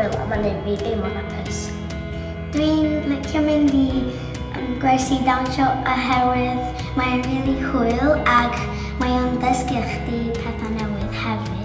hwyl a mae'n neud fi deimlo'n hapus. Dwi'n licio mynd i gwersi dawnsio oherwydd mae'n rili hwyl ac mae o'n dysgu chdi pethau newydd hefyd.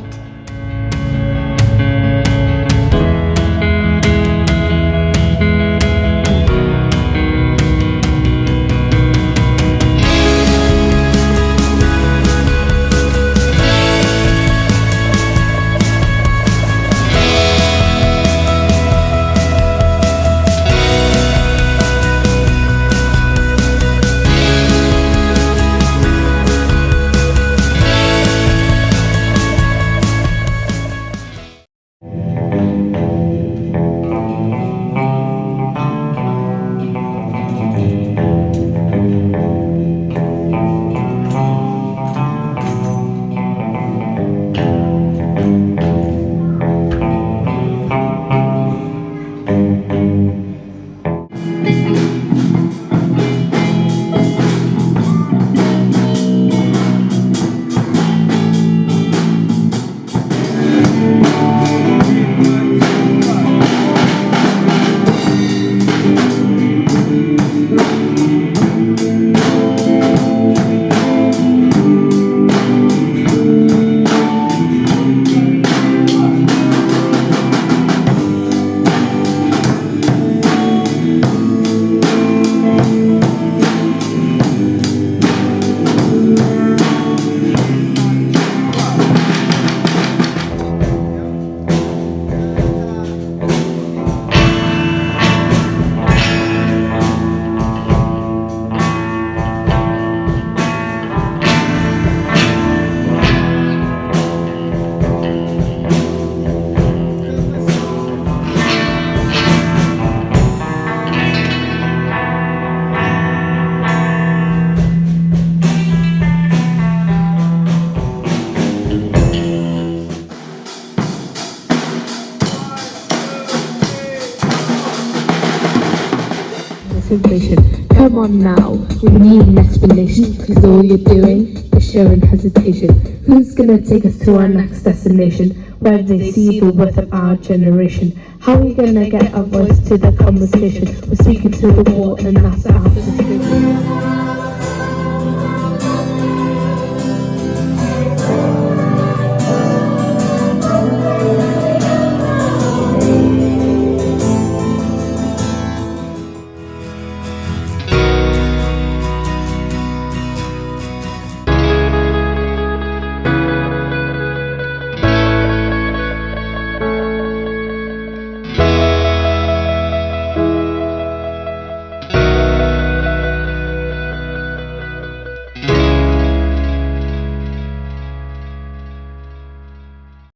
Come on now, we need an explanation, because all you're doing is showing hesitation. Who's gonna take us to our next destination, where they see the worth of our generation? How are we gonna get our voice to the conversation? We're speaking to the wall and that's our position.